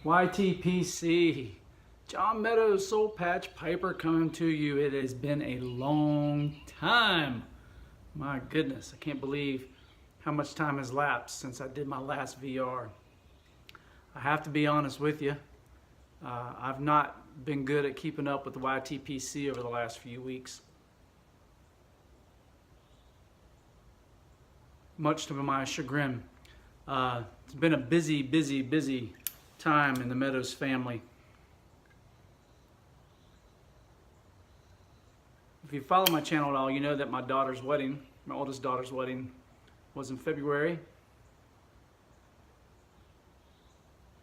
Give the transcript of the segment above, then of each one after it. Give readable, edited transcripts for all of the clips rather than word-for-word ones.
YTPC, John Meadows, Soul Patch Piper coming to you. It has been a long time. My goodness, I can't believe how much time has lapsed since I did my last VR. I have to be honest with you. I've not been good at keeping up with the YTPC over the last few weeks. Much to my chagrin. It's been a busy time in the Meadows family. If you follow my channel at all, you know that my daughter's wedding, my oldest daughter's wedding, was in February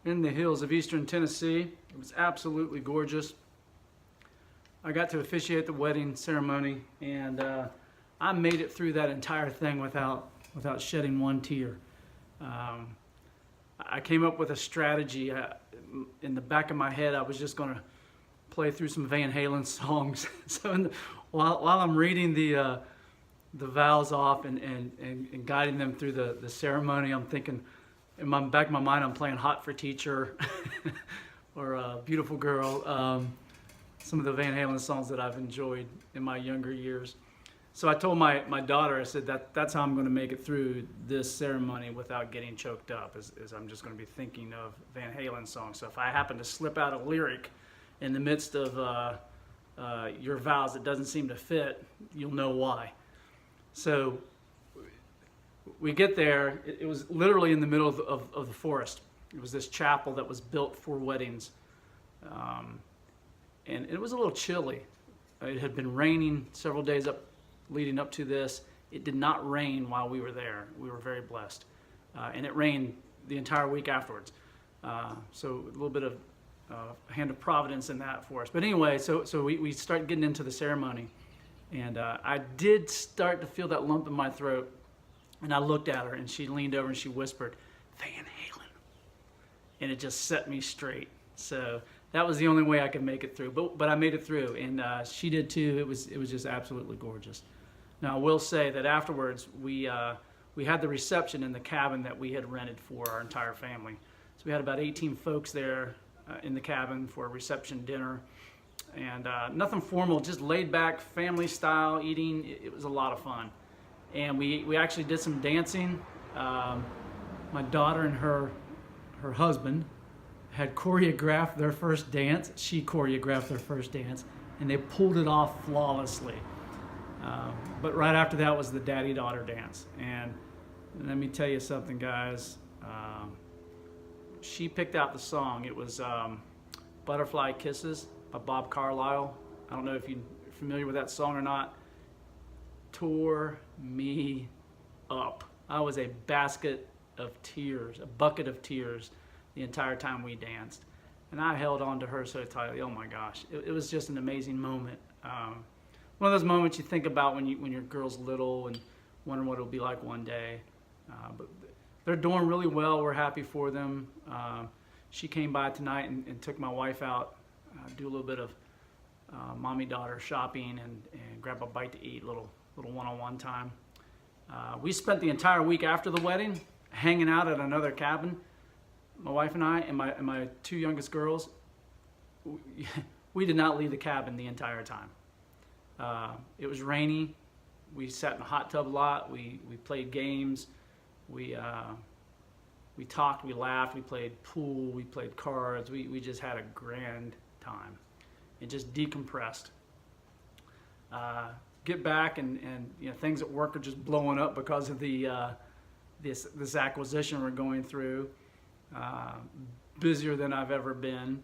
in the hills of eastern Tennessee. It was absolutely gorgeous. I got to officiate the wedding ceremony, and I made it through that entire thing without shedding one tear. I came up with a strategy. In the back of my head, I was just going to play through some Van Halen songs. So while I'm reading the vows off and guiding them through the ceremony, I'm thinking, in my back of my mind, I'm playing Hot for Teacher or Beautiful Girl, some of the Van Halen songs that I've enjoyed in my younger years. So I told my daughter, I said, that's how I'm going to make it through this ceremony without getting choked up, is I'm just going to be thinking of Van Halen songs. So if I happen to slip out a lyric in the midst of your vows that doesn't seem to fit, you'll know why. So we get there. It was literally in the middle of the forest. It was this chapel that was built for weddings. And it was a little chilly. It had been raining several days leading up to this. It did not rain while we were there. We were very blessed. And it rained the entire week afterwards. So a little bit of hand of providence in that for us. But anyway, so we start getting into the ceremony. And I did start to feel that lump in my throat. And I looked at her, and she leaned over and she whispered, "Van Halen." And it just set me straight. So that was the only way I could make it through. But I made it through, and she did too. It was just absolutely gorgeous. Now I will say that afterwards we had the reception in the cabin that we had rented for our entire family. So we had about 18 folks there in the cabin for a reception dinner, and nothing formal, just laid back family style eating. It was a lot of fun, and we actually did some dancing. My daughter and her husband had choreographed their first dance. She choreographed their first dance, and they pulled it off flawlessly. But right after that was the daddy-daughter dance. And let me tell you something, guys. She picked out the song. It was Butterfly Kisses by Bob Carlyle. I don't know if you're familiar with that song or not. Tore me up. I was a basket of tears, a bucket of tears the entire time we danced. And I held on to her so tightly. Oh my gosh. It was just an amazing moment. One of those moments you think about when your girl's little and wondering what it'll be like one day. But they're doing really well. We're happy for them. She came by tonight and took my wife out, do a little bit of mommy-daughter shopping and grab a bite to eat, little one-on-one time. We spent the entire week after the wedding hanging out at another cabin. My wife and I and my two youngest girls, we did not leave the cabin the entire time. It was rainy. We sat in the hot tub a lot. We played games. We talked. We laughed. We played pool. We played cards. We just had a grand time and just decompressed. Get back and things at work are just blowing up because of this acquisition we're going through. Busier than I've ever been.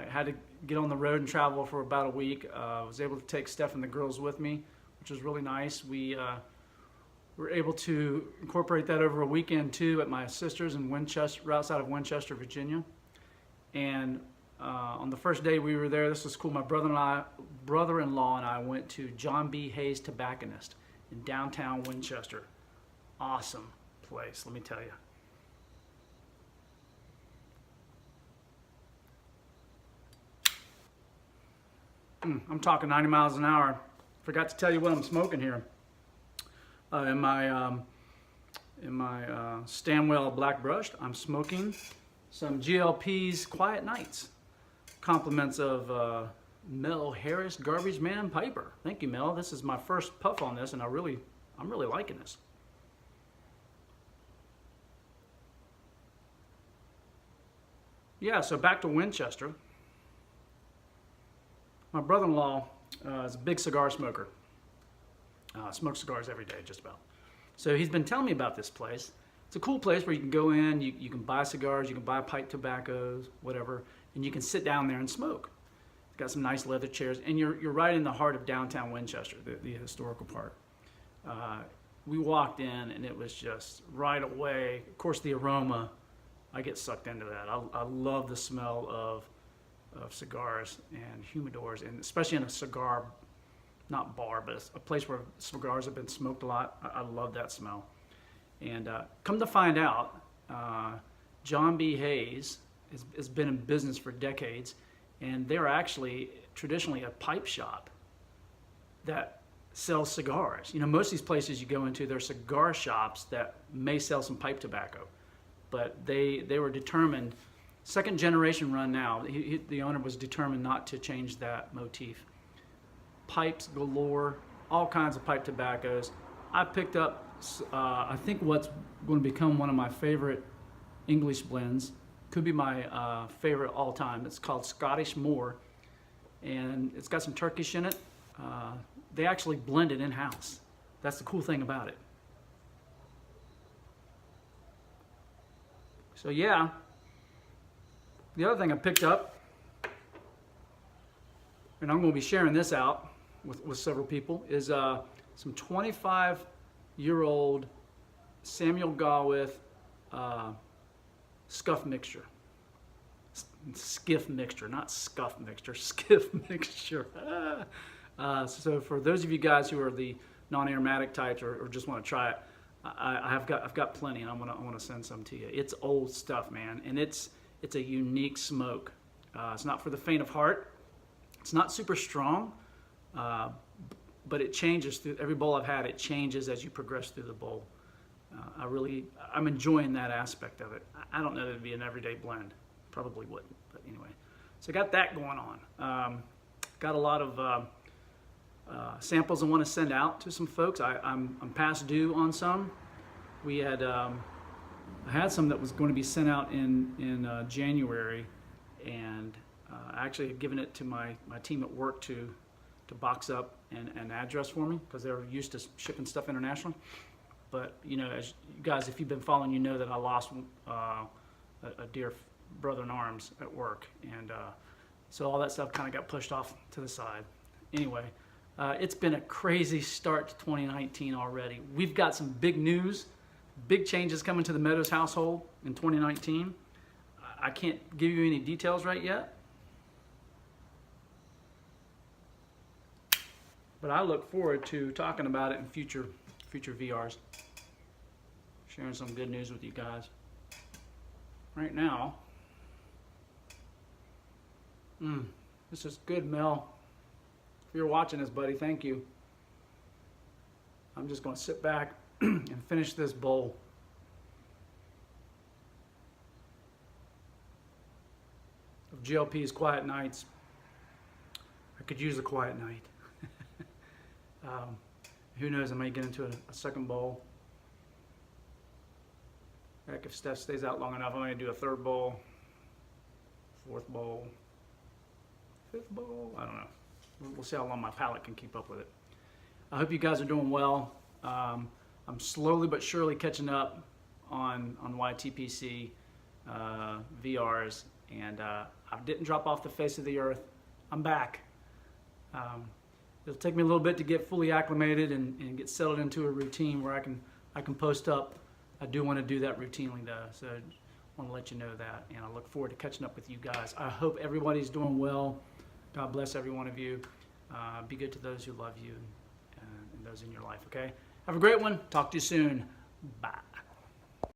Had to get on the road and travel for about a week. Was able to take Steph and the girls with me, which was really nice. We were able to incorporate that over a weekend too at my sister's in Winchester, outside of Winchester, Virginia. And on the first day we were there, this was cool. My brother-in-law and I went to John B. Hayes Tobacconist in downtown Winchester. Awesome place, let me tell you. I'm talking 90 miles an hour. Forgot to tell you what I'm smoking here. In my Stanwell Black Brushed, I'm smoking some GLP's Quiet Nights. Compliments of Mel Harris, Garbage Man Piper. Thank you, Mel. This is my first puff on this, and I'm really liking this. Yeah, so back to Winchester. My brother-in-law is a big cigar smoker. Smokes cigars every day, just about. So he's been telling me about this place. It's a cool place where you can go in, you can buy cigars, you can buy pipe tobaccos, whatever, and you can sit down there and smoke. It's got some nice leather chairs, and you're right in the heart of downtown Winchester, the historical part. We walked in, and it was just right away. Of course, the aroma, I get sucked into that. I love the smell of cigars and humidors, and especially in a cigar, not bar, but a place where cigars have been smoked a lot. I love that smell. And come to find out, John B. Hayes has been in business for decades, and they're actually traditionally a pipe shop that sells cigars. You know, most of these places you go into, they're cigar shops that may sell some pipe tobacco, but they were determined, second generation run now, the owner was determined not to change that motif. Pipes galore, all kinds of pipe tobaccos. I picked up, I think what's going to become one of my favorite English blends, could be my favorite all time. It's called Scottish Moor, and it's got some Turkish in it. They actually blend it in-house. That's the cool thing about it. So yeah, the other thing I picked up, and I'm going to be sharing this out with several people, is some 25-year-old Samuel Gawith scuff mixture. Skiff mixture, not scuff mixture, skiff mixture. So for those of you guys who are the non-aromatic types or just want to try it, I've got plenty, and I want to send some to you. It's old stuff, man, and it's a unique smoke. It's not for the faint of heart. It's not super strong, but it changes through every bowl I've had. It changes as you progress through the bowl. I'm enjoying that aspect of it. I don't know that it'd be an everyday blend. Probably wouldn't, but anyway. So I got that going on. Got a lot of samples I want to send out to some folks. I'm past due on some. We had I had some that was going to be sent out in January, and I actually had given it to my team at work to box up and address for me, because they're used to shipping stuff internationally. But you know, as you guys, if you've been following, you know that I lost a dear brother in arms at work, and so all that stuff kind of got pushed off to the side. Anyway, it's been a crazy start to 2019 already. We've got some big news, big changes coming to the Meadows household in 2019. I can't give you any details right yet, but I look forward to talking about it in future VRs, sharing some good news with you guys. Right now, this is good, Mel. If you're watching this, buddy, thank you. I'm just going to sit back and finish this bowl. Of GLP's Quiet Nights. I could use a quiet night. Who knows, I may get into a second bowl. Heck, if Steph stays out long enough, I may do a third bowl, fourth bowl, fifth bowl. I don't know. We'll see how long my palate can keep up with it. I hope you guys are doing well. I'm slowly but surely catching up on YTPC VRs, and I didn't drop off the face of the earth. I'm back. It'll take me a little bit to get fully acclimated and get settled into a routine where I can post up. I do want to do that routinely though, so I want to let you know that, and I look forward to catching up with you guys. I hope everybody's doing well. God bless every one of you. Be good to those who love you and those in your life, okay? Have a great one. Talk to you soon. Bye.